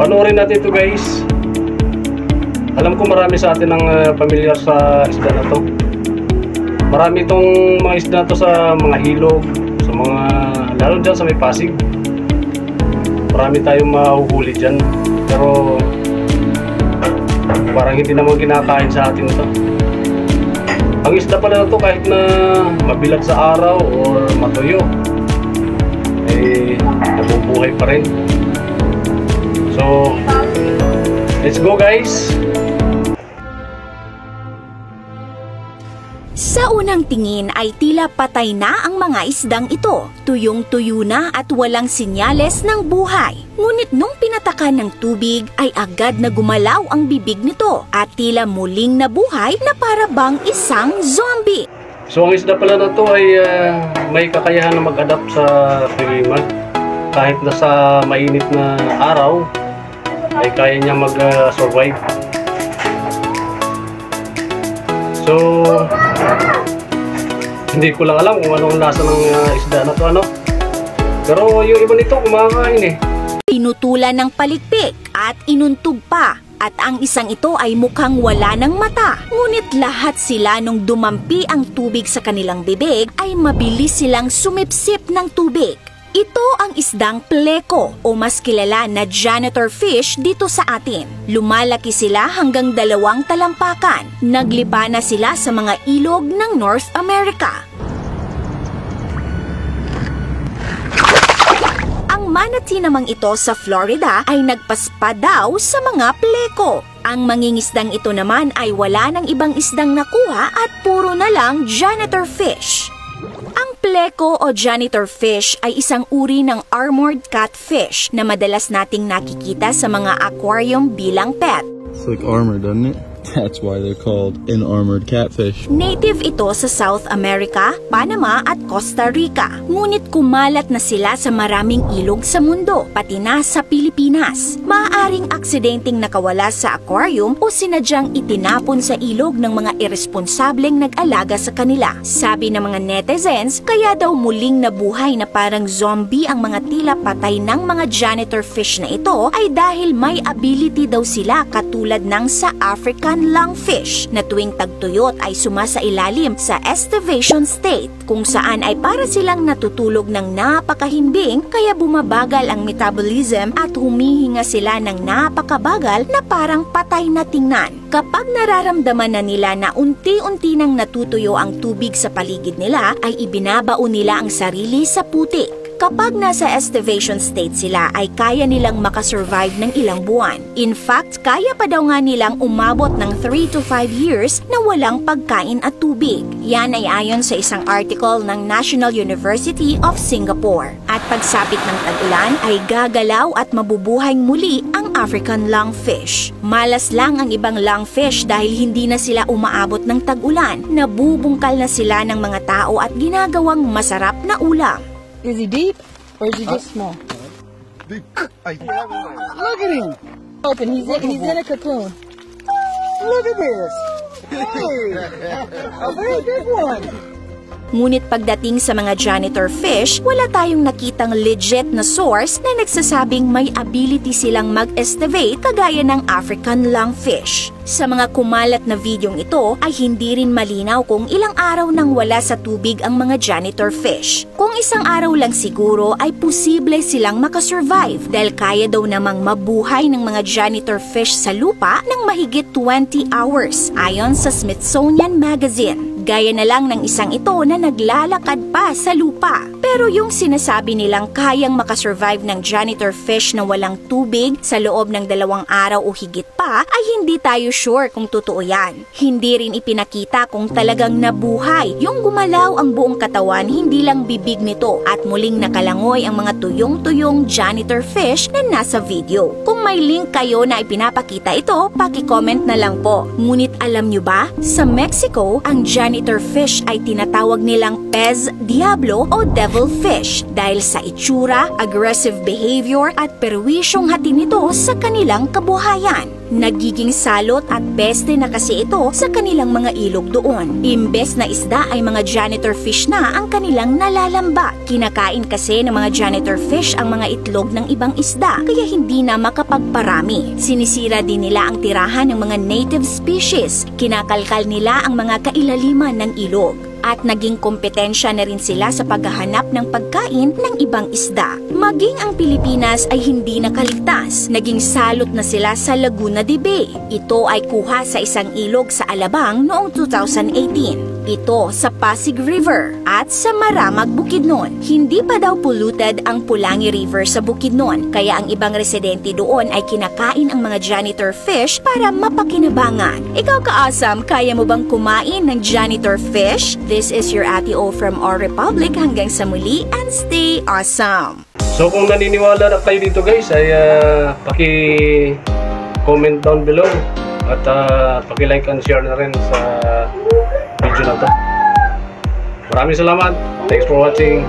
Panoorin natin ito guys. Alam ko marami sa atin ang pamilyar sa isda na to. Marami itong mga isda na to sa mga ilog, sa mga, lalo dyan sa may Pasig. Marami tayong mahuhuli dyan. Pero parang hindi naman kinakain sa atin ito. Ang isda pala na to, kahit na mabilad sa araw or matuyo, eh nabubuhay pa rin. So let's go guys. Sa unang tingin ay tila patay na ang mga isdang ito. Tuyong-tuyo na at walang sinyales ng buhay. Ngunit nung pinatakan ng tubig ay agad na gumalaw ang bibig nito at tila muling nabuhay na para bang isang zombie. So ang isda pala na to ay may kakayahan na mag-adapt sa klimat. Kahit na sa mainit na araw ay kaya niya mag-survive. So hindi ko lang alam kung anong lasa ng isda na to, ano. Pero yung iba nito kumakain eh. Pinutulan ng palikpik at inuntog pa. At ang isang ito ay mukhang wala ng mata. Ngunit lahat sila nung dumampi ang tubig sa kanilang bibig ay mabilis silang sumipsip ng tubig. Ito ang isdang pleko o mas kilala na janitor fish dito sa atin. Lumalaki sila hanggang 2 talampakan. Naglipa na sila sa mga ilog ng North America. Ang manatee namang ito sa Florida ay nagpaspa daw sa mga pleko. Ang mangingisdang ito naman ay wala ng ibang isdang nakuha at puro na lang janitor fish. Ang pleko o janitor fish ay isang uri ng armored catfish na madalas nating nakikita sa mga aquarium bilang pet. It's like armor, doesn't it? That's why they're called an armored catfish. Native ito sa South America, Panama at Costa Rica. Ngunit kumalat na sila sa maraming ilog sa mundo, pati na sa Pilipinas. Maaaring aksidenteng nakawala sa aquarium o sinadyang itinapon sa ilog ng mga irresponsableng nag-alaga sa kanila. Sabi ng mga netizens, kaya daw muling nabuhay na parang zombie ang mga tila patay ng mga janitor fish na ito ay dahil may ability daw sila katulad ng sa African lungfish na tuwing tagtuyot ay sumasailalim sa estivation state kung saan ay para silang natutulog ng napakahimbing kaya bumabagal ang metabolism at humihinga sila ng napakabagal na parang patay na tingnan. Kapag nararamdaman na nila na unti-unti nang natutuyo ang tubig sa paligid nila ay ibinabao nila ang sarili sa putik. Kapag nasa estivation state sila ay kaya nilang makasurvive ng ilang buwan. In fact, kaya pa daw nga nilang umabot ng 3 to 5 years na walang pagkain at tubig. Yan ay ayon sa isang article ng National University of Singapore. At pagsapit ng tag-ulan ay gagalaw at mabubuhay muli ang African lungfish. Malas lang ang ibang lungfish dahil hindi na sila umaabot ng tag-ulan. Nabubungkal na sila ng mga tao at ginagawang masarap na ulam. Is he deep or is he just small? Deep. Look at him. Open. He's in a cocoon. Look at this. Hey, a very big one. Ngunit pagdating sa mga janitor fish, wala tayong nakitang legit na source na nagsasabing may ability silang mag-estivate kagaya ng African lungfish. Sa mga kumalat na videong ito ay hindi rin malinaw kung ilang araw nang wala sa tubig ang mga janitor fish. Kung isang araw lang siguro ay posible silang makasurvive dahil kaya daw namang mabuhay ng mga janitor fish sa lupa ng mahigit 20 hours ayon sa Smithsonian Magazine. Gaya na lang ng isang ito na naglalakad pa sa lupa. Pero yung sinasabi nilang kayang makasurvive ng janitor fish na walang tubig sa loob ng 2 araw o higit pa ay hindi tayo sure kung totoo yan. Hindi rin ipinakita kung talagang nabuhay yung gumalaw ang buong katawan, hindi lang bibig nito at muling nakalangoy ang mga tuyong-tuyong janitor fish na nasa video. Kung may link kayo na ipinapakita ito, paki-comment na lang po. Ngunit alam nyo ba, sa Mexico, ang janitor fish ay tinatawag nilang pez diablo o devil fish dahil sa itsura, aggressive behavior at perwisyong hati nito sa kanilang kabuhayan. Nagiging salot at peste na kasi ito sa kanilang mga ilog doon. Imbes na isda ay mga janitor fish na ang kanilang nalalamba. Kinakain kasi ng mga janitor fish ang mga itlog ng ibang isda kaya hindi na makapagparami. Sinisira din nila ang tirahan ng mga native species. Kinakalkal nila ang mga kailaliman ng ilog. At naging kompetensya na rin sila sa paghahanap ng pagkain ng ibang isda. Maging ang Pilipinas ay hindi nakaligtas. Naging salot na sila sa Laguna de Bay. Ito ay kuha sa isang ilog sa Alabang noong 2018. Ito sa Pasig River at sa Maramag, Bukidnon. Hindi pa daw polluted ang Pulangi River sa Bukidnon, kaya ang ibang residente doon ay kinakain ang mga janitor fish para mapakinabangan. Ikaw ka-awesome, kaya mo bang kumain ng janitor fish? This is your Ate O from Our Republic. Hanggang sa muli and stay awesome! So kung naniniwala na kayo dito guys, ay paki-comment down below at paki-like and share na rin sa video na to. Maraming salamat. Thanks for watching.